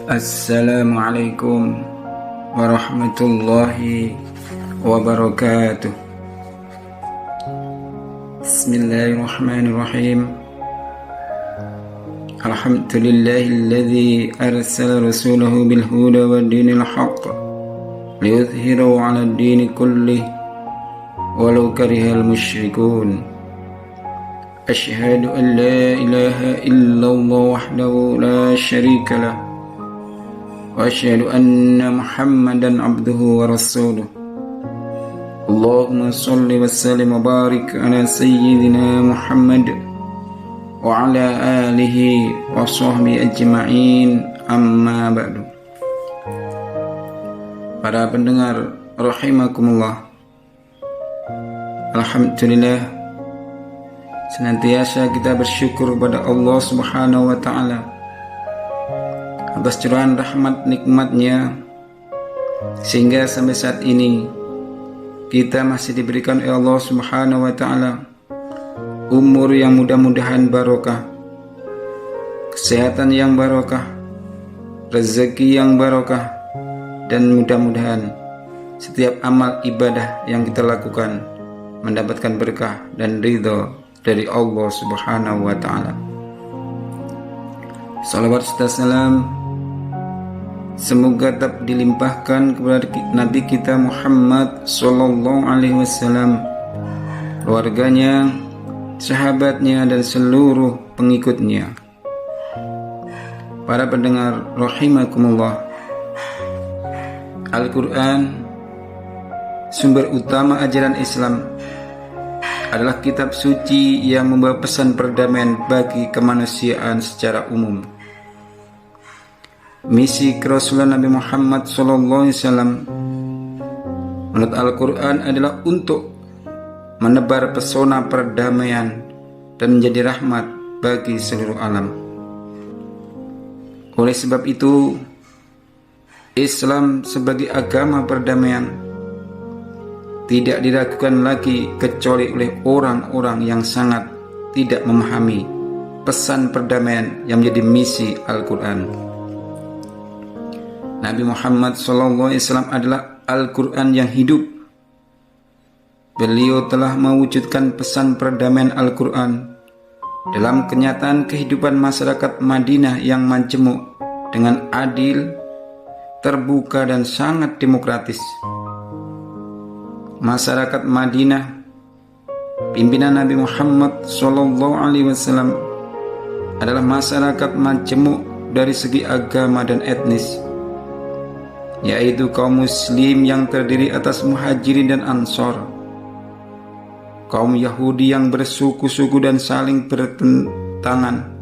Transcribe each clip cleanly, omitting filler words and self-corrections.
Assalamualaikum warahmatullahi wabarakatuh. Bismillahirrahmanirrahim. Alhamdulillahilladzi arsala rasulahu bil huda wa dinil haqq liyudhhirahu 'ala ad-dini kullih walau karihal musyrikun. Asyhadu an la ilaha illallah wahdahu la syarika lah wa asyhadu anna Muhammadan abduhu wa rasuluh. Allahumma salli wa sallim wa barik ala sayyidina Muhammad wa ala alihi wa sahbihi ajma'in, amma ba'du. Para pendengar rahimakumullah, alhamdulillah, senantiasa kita bersyukur kepada Allah Subhanahu wa ta'ala atas curahan rahmat nikmatnya, sehingga sampai saat ini kita masih diberikan oleh Allah Subhanahu wa ta'ala umur yang mudah-mudahan barokah, kesehatan yang barokah, rezeki yang barokah, dan mudah-mudahan setiap amal ibadah yang kita lakukan mendapatkan berkah dan ridho dari Allah Subhanahu wa ta'ala. Salawat serta salam semoga tetap dilimpahkan kepada Nabi kita Muhammad sallallahu alaihi wasallam, keluarganya, sahabatnya, dan seluruh pengikutnya. Para pendengar rahimakumullah, Al-Quran, sumber utama ajaran Islam, adalah kitab suci yang membawa pesan perdamaian bagi kemanusiaan secara umum. Misi kerasulan Nabi Muhammad SAW menurut Al-Quran adalah untuk menebar pesona perdamaian dan menjadi rahmat bagi seluruh alam. Oleh sebab itu, Islam sebagai agama perdamaian tidak diragukan lagi kecuali oleh orang-orang yang sangat tidak memahami pesan perdamaian yang menjadi misi Al-Quran. Nabi Muhammad SAW adalah Al-Quran yang hidup. Beliau telah mewujudkan pesan perdamaian Al-Quran dalam kenyataan kehidupan masyarakat Madinah yang majemuk dengan adil, terbuka, dan sangat demokratis. Masyarakat Madinah, pimpinan Nabi Muhammad SAW, adalah masyarakat majemuk dari segi agama dan etnis, yaitu kaum muslim yang terdiri atas muhajirin dan ansor, kaum Yahudi yang bersuku-suku dan saling bertentangan,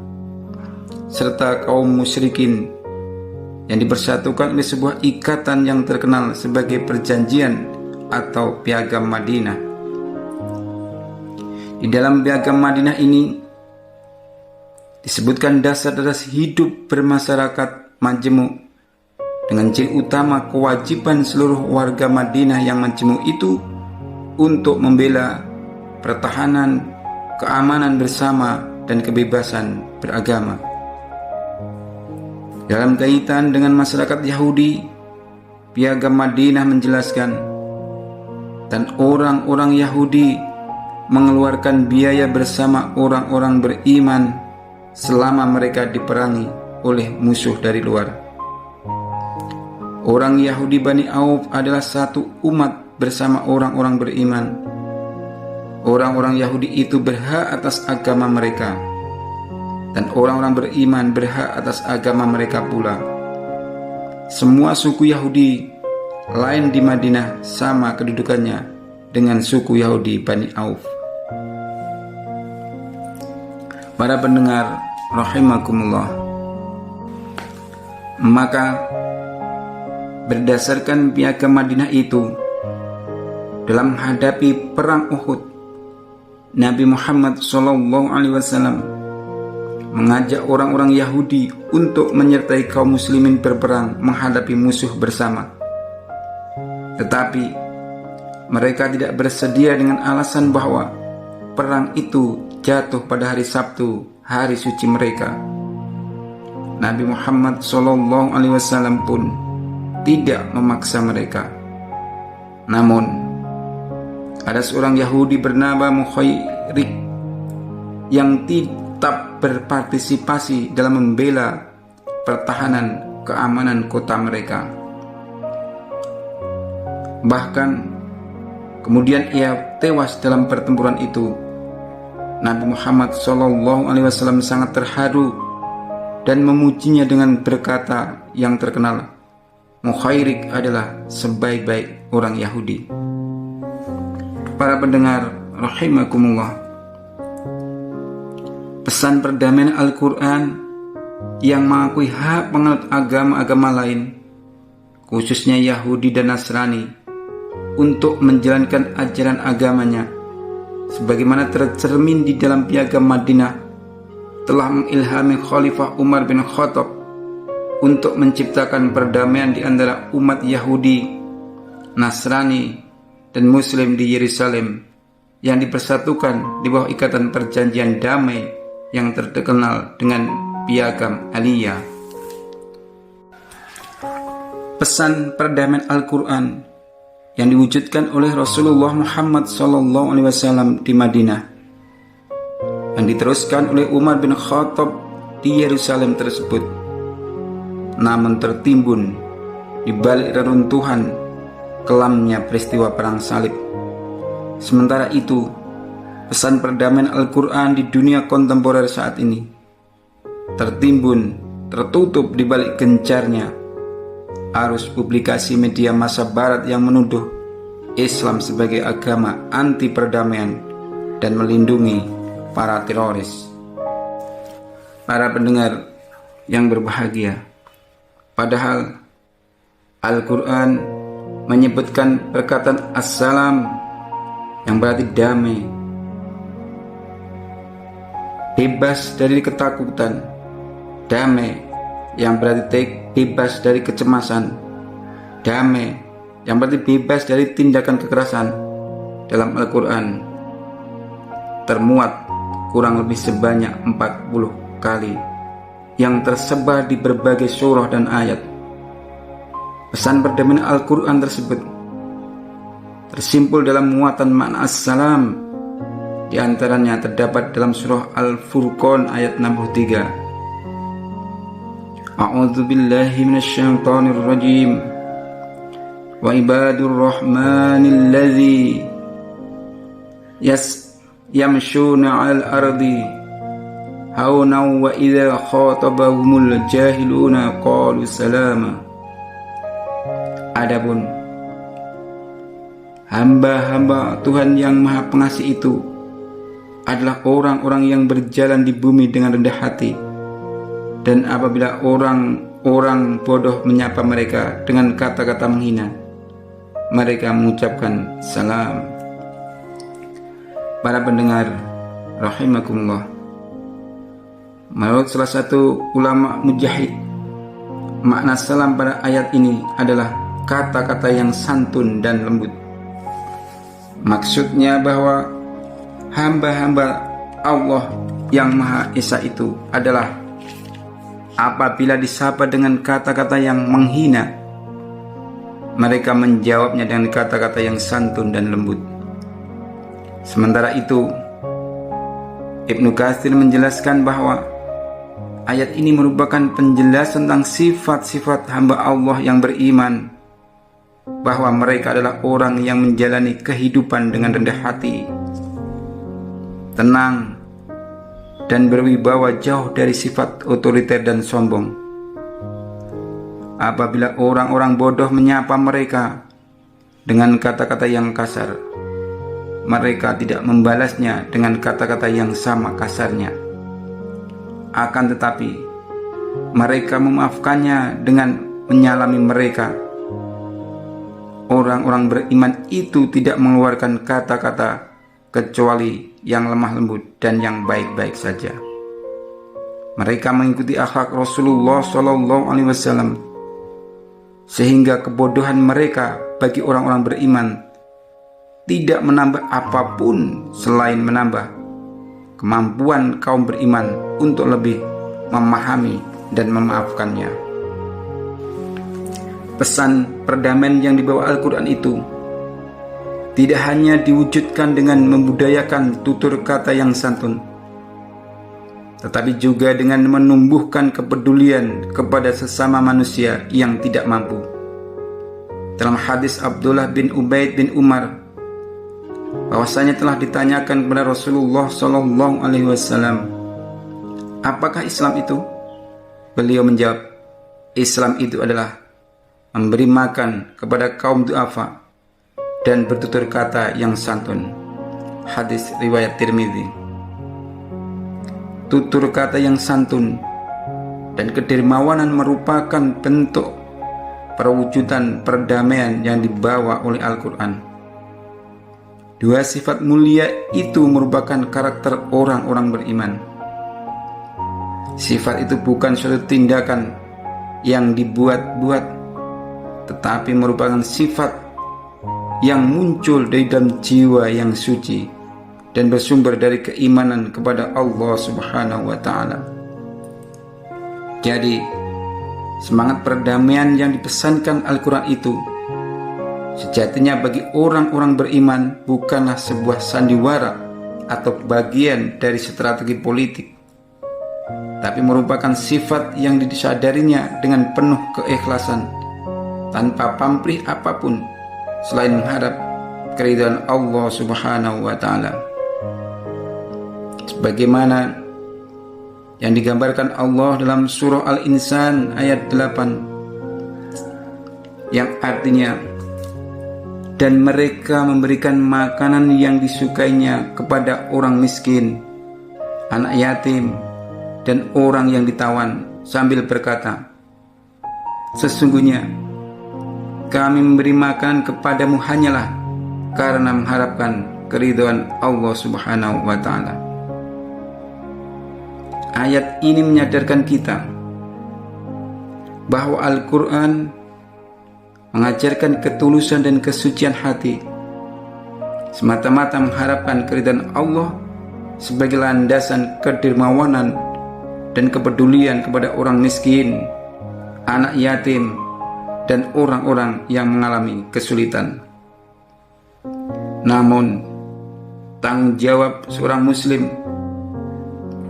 serta kaum musyrikin yang dipersatukan oleh sebuah ikatan yang terkenal sebagai perjanjian atau piagam Madinah. Di dalam piagam Madinah ini disebutkan dasar-dasar hidup bermasyarakat majemuk dengan ciri utama kewajiban seluruh warga Madinah yang majemuk itu untuk membela pertahanan, keamanan bersama, dan kebebasan beragama. Dalam kaitan dengan masyarakat Yahudi, piagam Madinah menjelaskan, dan orang-orang Yahudi mengeluarkan biaya bersama orang-orang beriman selama mereka diperangi oleh musuh dari luar. Orang Yahudi Bani Auf adalah satu umat bersama orang-orang beriman. Orang-orang Yahudi itu berhak atas agama mereka, dan orang-orang beriman berhak atas agama mereka pula. Semua suku Yahudi lain di Madinah sama kedudukannya dengan suku Yahudi Bani Auf. Para pendengar rahimakumullah, maka berdasarkan piagam Madinah itu, dalam menghadapi perang Uhud, Nabi Muhammad SAW mengajak orang-orang Yahudi untuk menyertai kaum muslimin berperang menghadapi musuh bersama. Tetapi mereka tidak bersedia dengan alasan bahwa perang itu jatuh pada hari Sabtu, hari suci mereka. Nabi Muhammad SAW pun tidak memaksa mereka. Namun, ada seorang Yahudi bernama Mukhairik yang tetap berpartisipasi dalam membela pertahanan keamanan kota mereka. Bahkan, kemudian ia tewas dalam pertempuran itu. Nabi Muhammad SAW sangat terharu dan memujinya dengan berkata yang terkenal, Mukhairik adalah sebaik-baik orang Yahudi. Para pendengar rahimakumullah, pesan perdamaian Al-Quran yang mengakui hak penganut agama-agama lain, khususnya Yahudi dan Nasrani, untuk menjalankan ajaran agamanya sebagaimana tercermin di dalam Piagam Madinah, telah mengilhami Khalifah Umar bin Khattab untuk menciptakan perdamaian di antara umat Yahudi, Nasrani, dan Muslim di Yerusalem yang dipersatukan di bawah ikatan perjanjian damai yang terkenal dengan Piagam Aliyah. Pesan perdamaian Al-Quran yang diwujudkan oleh Rasulullah Muhammad SAW di Madinah, yang diteruskan oleh Umar bin Khattab di Yerusalem tersebut, namun tertimbun di balik reruntuhan kelamnya peristiwa perang salib. Sementara itu, pesan perdamaian Al-Quran di dunia kontemporer saat ini tertimbun, tertutup di balik gencarnya arus publikasi media massa barat yang menuduh Islam sebagai agama anti perdamaian dan melindungi para teroris. Para pendengar yang berbahagia, padahal Al-Quran menyebutkan perkataan Assalam yang berarti damai, bebas dari ketakutan, damai yang berarti bebas dari kecemasan, damai yang berarti bebas dari tindakan kekerasan. Dalam Al-Quran termuat kurang lebih sebanyak 40 kali yang tersebar di berbagai surah dan ayat. Pesan perdamaian Al-Quran tersebut tersimpul dalam muatan makna Assalam. Di antaranya terdapat dalam surah Al-Furqan ayat 63. A'udzu billahi minasyaitonir rajim. Wa ibadur rahmanil ladzi yamshuna 'alal ardi hauna wa idza khatabahumul jahiluna qalu salama. Adapun hamba-hamba Tuhan yang Maha Pengasih itu adalah orang-orang yang berjalan di bumi dengan rendah hati, dan apabila orang-orang bodoh menyapa mereka dengan kata-kata menghina, mereka mengucapkan salam. Para pendengar rahimakumullah, menurut salah satu ulama mujahid, makna salam pada ayat ini adalah kata-kata yang santun dan lembut. Maksudnya bahwa hamba-hamba Allah yang Maha Esa itu adalah apabila disapa dengan kata-kata yang menghina, mereka menjawabnya dengan kata-kata yang santun dan lembut. Sementara itu, Ibnu Katsir menjelaskan bahwa ayat ini merupakan penjelasan tentang sifat-sifat hamba Allah yang beriman, bahwa mereka adalah orang yang menjalani kehidupan dengan rendah hati, tenang, dan berwibawa jauh dari sifat otoriter dan sombong. Apabila orang-orang bodoh menyapa mereka dengan kata-kata yang kasar, mereka tidak membalasnya dengan kata-kata yang sama kasarnya. Akan tetapi, mereka memaafkannya dengan menyalami mereka. Orang-orang beriman itu tidak mengeluarkan kata-kata kecuali yang lemah lembut dan yang baik-baik saja. Mereka mengikuti akhlak Rasulullah SAW, sehingga kebodohan mereka bagi orang-orang beriman tidak menambah apapun selain menambah kemampuan kaum beriman untuk lebih memahami dan memaafkannya. Pesan perdamaian yang dibawa Al-Quran itu tidak hanya diwujudkan dengan membudayakan tutur kata yang santun, tetapi juga dengan menumbuhkan kepedulian kepada sesama manusia yang tidak mampu. Dalam hadis Abdullah bin Ubaid bin Umar, bahwasanya telah ditanyakan kepada Rasulullah SAW, apakah Islam itu? Beliau menjawab, Islam itu adalah memberi makan kepada kaum du'afa dan bertutur kata yang santun. Hadis riwayat Tirmidzi. Tutur kata yang santun dan kedermawanan merupakan bentuk perwujudan perdamaian yang dibawa oleh Al-Quran. Dua sifat mulia itu merupakan karakter orang-orang beriman. Sifat itu bukan suatu tindakan yang dibuat-buat, tetapi merupakan sifat yang muncul dari dalam jiwa yang suci dan bersumber dari keimanan kepada Allah Subhanahu wa Ta'ala. Jadi, semangat perdamaian yang dipesankan Al-Quran itu sejatinya bagi orang-orang beriman bukanlah sebuah sandiwara atau bagian dari strategi politik, tapi merupakan sifat yang disadarinya dengan penuh keikhlasan, tanpa pamrih apapun selain mengharap keridhaan Allah Subhanahu wa Ta'ala. Sebagaimana yang digambarkan Allah dalam surah Al-Insan ayat 8, yang artinya, dan mereka memberikan makanan yang disukainya kepada orang miskin, anak yatim, dan orang yang ditawan, sambil berkata, sesungguhnya kami memberi makan kepadamu hanyalah karena mengharapkan keridhaan Allah Subhanahu wa Ta'ala. Ayat ini menyadarkan kita bahwa Al-Quran mengajarkan ketulusan dan kesucian hati, semata-mata mengharapkan keridhaan Allah sebagai landasan kedermawanan dan kepedulian kepada orang miskin, anak yatim, dan orang-orang yang mengalami kesulitan. Namun, tanggung jawab seorang muslim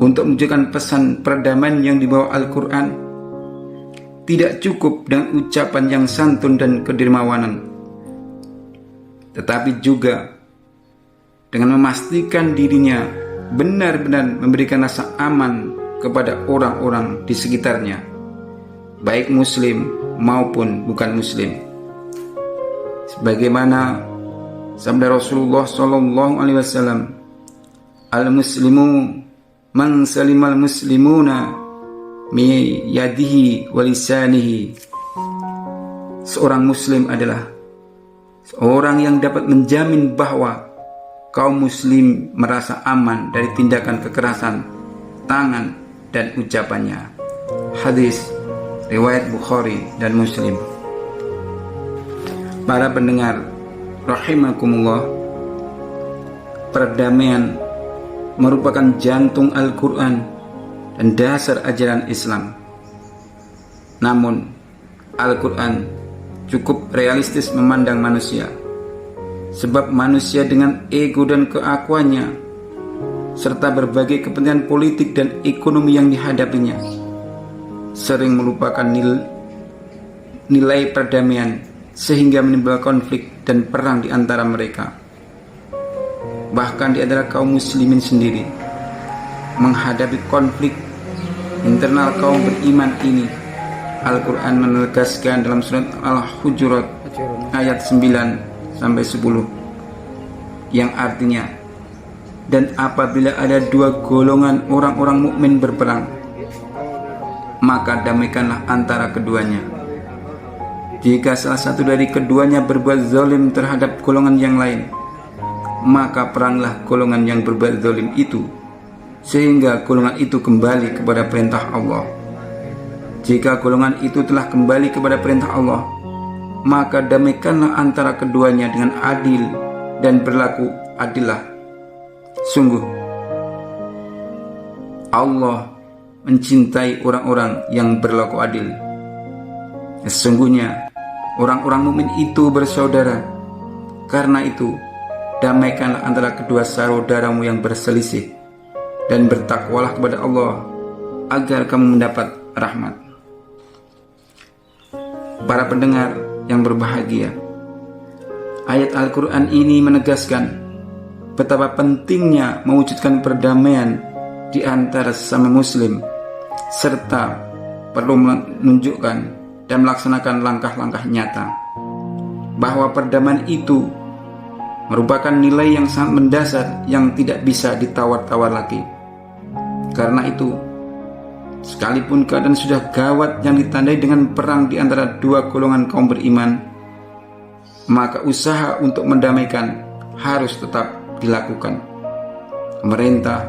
untuk menunjukkan pesan perdamaian yang dibawa Al-Quran tidak cukup dengan ucapan yang santun dan kedermawanan, tetapi juga dengan memastikan dirinya benar-benar memberikan rasa aman kepada orang-orang di sekitarnya, baik muslim maupun bukan muslim. Sebagaimana sabda Rasulullah SAW, al-muslimu man salimal muslimuna mi yadihi wa lisanihi. Seorang muslim adalah seorang yang dapat menjamin bahwa kaum muslim merasa aman dari tindakan kekerasan tangan dan ucapannya. Hadis riwayat Bukhari dan Muslim. Para pendengar rahimakumullah, perdamaian merupakan jantung Al-Quran dan dasar ajaran Islam. Namun, Al-Quran cukup realistis memandang manusia, sebab manusia dengan ego dan keakuannya serta berbagai kepentingan politik dan ekonomi yang dihadapinya sering melupakan nilai perdamaian, sehingga menimbulkan konflik dan perang di antara mereka. Bahkan di antara kaum muslimin sendiri menghadapi konflik internal kaum beriman ini, Al-Quran menegaskan dalam surat Al-Hujurat ayat 9-10, yang artinya, dan apabila ada dua golongan orang-orang mukmin berperang, maka damaikanlah antara keduanya. Jika salah satu dari keduanya berbuat zalim terhadap golongan yang lain, maka peranglah golongan yang berbuat zalim itu, sehingga golongan itu kembali kepada perintah Allah. Jika golongan itu telah kembali kepada perintah Allah, maka damaikanlah antara keduanya dengan adil dan berlaku adillah. Sungguh, Allah mencintai orang-orang yang berlaku adil. Sesungguhnya orang-orang mukmin itu bersaudara. Karena itu, damaikanlah antara kedua saudaramu yang berselisih, dan bertakwalah kepada Allah agar kamu mendapat rahmat. Para pendengar yang berbahagia, ayat Al-Quran ini menegaskan betapa pentingnya mewujudkan perdamaian di antara sesama muslim, serta perlu menunjukkan dan melaksanakan langkah-langkah nyata bahwa perdamaian itu merupakan nilai yang sangat mendasar yang tidak bisa ditawar-tawar lagi. Karena itu, sekalipun keadaan sudah gawat yang ditandai dengan perang di antara dua golongan kaum beriman, maka usaha untuk mendamaikan harus tetap dilakukan. Pemerintah,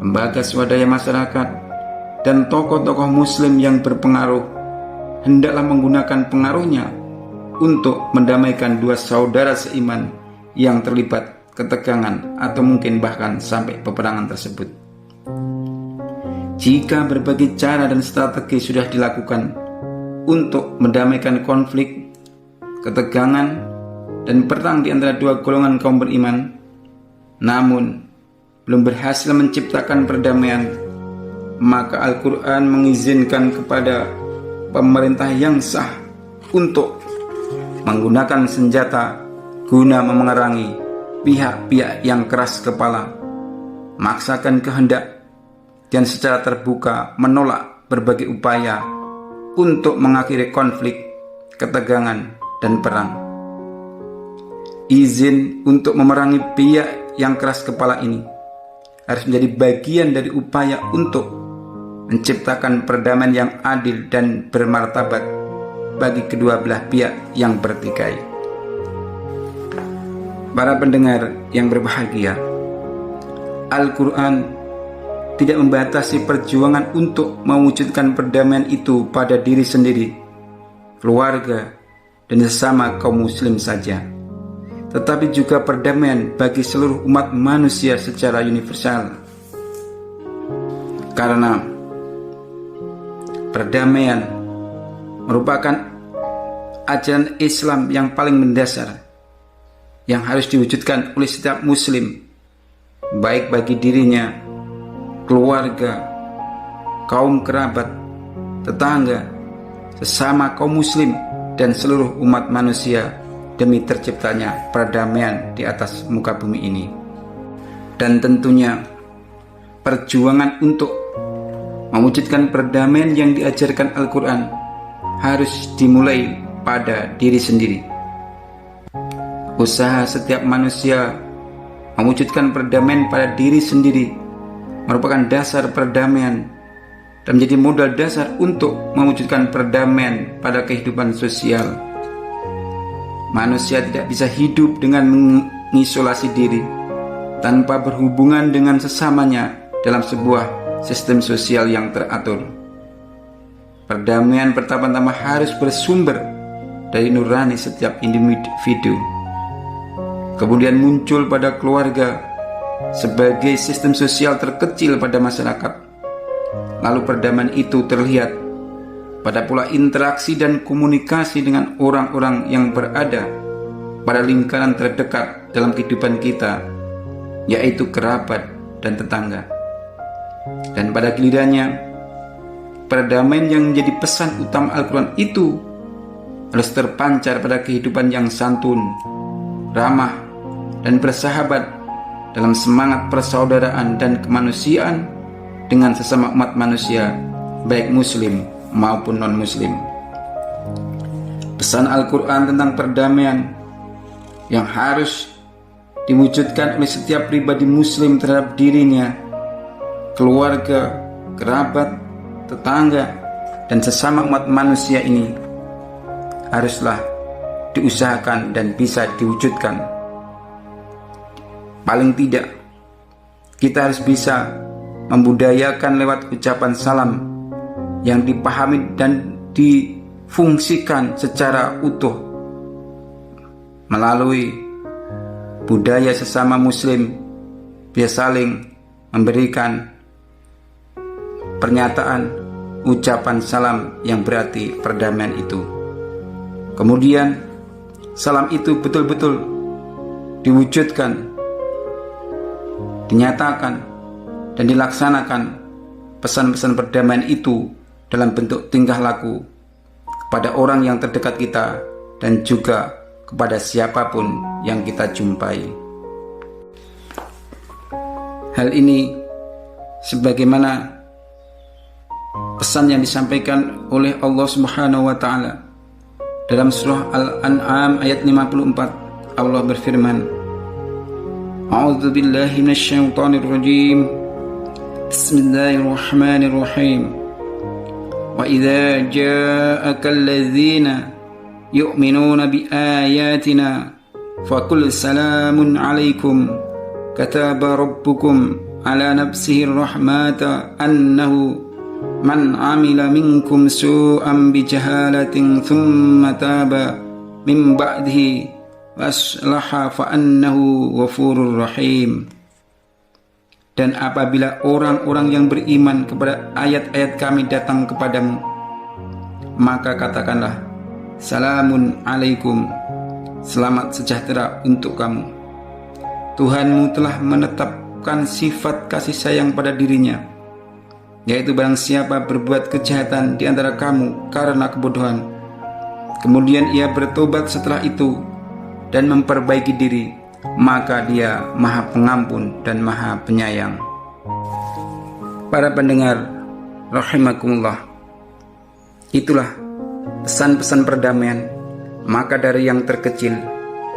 lembaga swadaya masyarakat, dan tokoh-tokoh muslim yang berpengaruh hendaklah menggunakan pengaruhnya untuk mendamaikan dua saudara seiman yang terlibat ketegangan atau mungkin bahkan sampai peperangan tersebut. Jika berbagai cara dan strategi sudah dilakukan untuk mendamaikan konflik, ketegangan, dan perang di antara dua golongan kaum beriman, namun belum berhasil menciptakan perdamaian, maka Al-Quran mengizinkan kepada pemerintah yang sah untuk menggunakan senjata guna memerangi pihak-pihak yang keras kepala, memaksakan kehendak, dan secara terbuka menolak berbagai upaya untuk mengakhiri konflik, ketegangan, dan perang. Izin untuk memerangi pihak yang keras kepala ini harus menjadi bagian dari upaya untuk menciptakan perdamaian yang adil dan bermartabat bagi kedua belah pihak yang bertikai. Para pendengar yang berbahagia, Al-Quran tidak membatasi perjuangan untuk mewujudkan perdamaian itu pada diri sendiri, keluarga, dan sesama kaum muslim saja, tetapi juga perdamaian bagi seluruh umat manusia secara universal. Karena perdamaian merupakan ajaran Islam yang paling mendasar yang harus diwujudkan oleh setiap muslim, baik bagi dirinya, keluarga, kaum kerabat, tetangga, sesama kaum muslim, dan seluruh umat manusia demi terciptanya perdamaian di atas muka bumi ini. Dan tentunya perjuangan untuk mewujudkan perdamaian yang diajarkan Al-Quran harus dimulai pada diri sendiri. Usaha setiap manusia mewujudkan perdamaian pada diri sendiri merupakan dasar perdamaian dan menjadi modal dasar untuk mewujudkan perdamaian pada kehidupan sosial. Manusia tidak bisa hidup dengan mengisolasi diri tanpa berhubungan dengan sesamanya dalam sebuah sistem sosial yang teratur. Perdamaian pertama-tama harus bersumber dari nurani setiap individu, kemudian muncul pada keluarga sebagai sistem sosial terkecil pada masyarakat. Lalu perdamaian itu terlihat pada pula interaksi dan komunikasi dengan orang-orang yang berada pada lingkaran terdekat dalam kehidupan kita, yaitu kerabat dan tetangga. Dan pada gilirannya, perdamaian yang menjadi pesan utama Al-Quran itu harus terpancar pada kehidupan yang santun, ramah, dan bersahabat dalam semangat persaudaraan dan kemanusiaan dengan sesama umat manusia, baik muslim maupun non-muslim. Pesan Al-Quran tentang perdamaian yang harus diwujudkan oleh setiap pribadi muslim terhadap dirinya, keluarga, kerabat, tetangga, dan sesama umat manusia ini haruslah diusahakan dan bisa diwujudkan. Paling tidak, kita harus bisa membudayakan lewat ucapan salam yang dipahami dan difungsikan secara utuh melalui budaya sesama muslim, dia saling memberikan pernyataan, ucapan salam yang berarti perdamaian itu. Kemudian salam itu betul-betul diwujudkan, dinyatakan, dan dilaksanakan pesan-pesan perdamaian itu dalam bentuk tingkah laku kepada orang yang terdekat kita dan juga kepada siapapun yang kita jumpai. Hal ini sebagaimana pesan yang disampaikan oleh Allah Subhanahu wa taala dalam surah Al-An'am ayat 54. Allah berfirman, A'udzu billahi minasyaitonir rajim. Bismillahirrahmanirrahim. Wa idza ja'aka alladzina yu'minuna bi ayatina faqul salamun 'alaikum kataba rabbukum ala nafsihi rahmata annahu man 'amila minkum su'an bi jahalatin thumma taba min ba'dihi waslaha fa annahu ghafurur rahim. Dan apabila orang-orang yang beriman kepada ayat-ayat kami datang kepadamu, maka katakanlah, Salamun alaikum, selamat sejahtera untuk kamu. Tuhanmu telah menetapkan sifat kasih sayang pada dirinya, yaitu barang siapa berbuat kejahatan di antara kamu karena kebodohan, kemudian ia bertobat setelah itu dan memperbaiki diri, maka dia Maha Pengampun dan Maha Penyayang. Para pendengar rahimakumullah, itulah pesan-pesan perdamaian. Maka dari yang terkecil,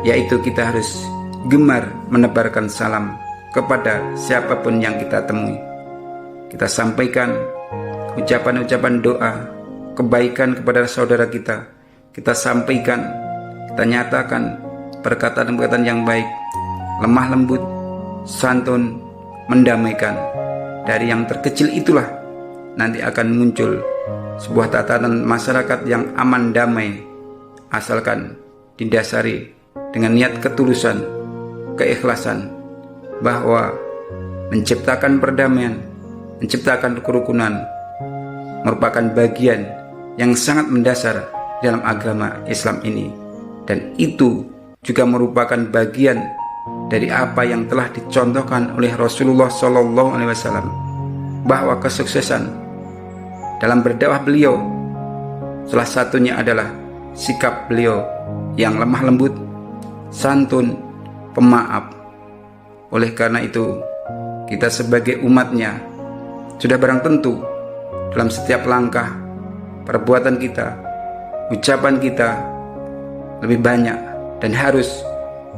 yaitu kita harus gemar menebarkan salam kepada siapapun yang kita temui. Kita sampaikan ucapan-ucapan doa kebaikan kepada saudara kita. Kita sampaikan, kita nyatakan perkataan-perkataan yang baik, lemah lembut, santun, mendamaikan. Dari yang terkecil itulah nanti akan muncul sebuah tatanan masyarakat yang aman damai, asalkan didasari dengan niat ketulusan, keikhlasan, bahwa menciptakan perdamaian, menciptakan kerukunan merupakan bagian yang sangat mendasar dalam agama Islam ini, dan itu juga merupakan bagian dari apa yang telah dicontohkan oleh Rasulullah SAW, bahwa kesuksesan dalam berdakwah beliau salah satunya adalah sikap beliau yang lemah lembut, santun, pemaaf. Oleh karena itu, kita sebagai umatnya sudah barang tentu dalam setiap langkah, perbuatan kita, ucapan kita lebih banyak dan harus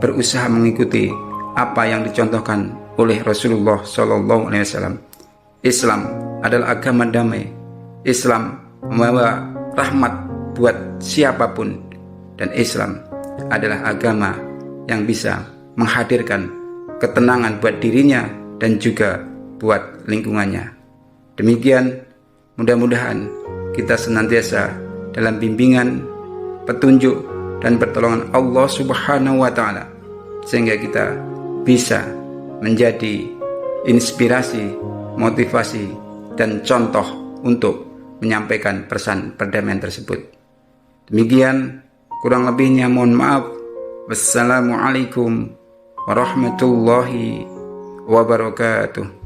berusaha mengikuti apa yang dicontohkan oleh Rasulullah SAW. Islam adalah agama damai. Islam membawa rahmat buat siapapun, dan Islam adalah agama yang bisa menghadirkan ketenangan buat dirinya dan juga buat lingkungannya. Demikian, mudah-mudahan kita senantiasa dalam bimbingan, petunjuk, dan pertolongan Allah Subhanahu wa Ta'ala, sehingga kita bisa menjadi inspirasi, motivasi, dan contoh untuk menyampaikan pesan perdamaian tersebut. Demikian, kurang lebihnya mohon maaf. Wassalamualaikum warahmatullahi wabarakatuh.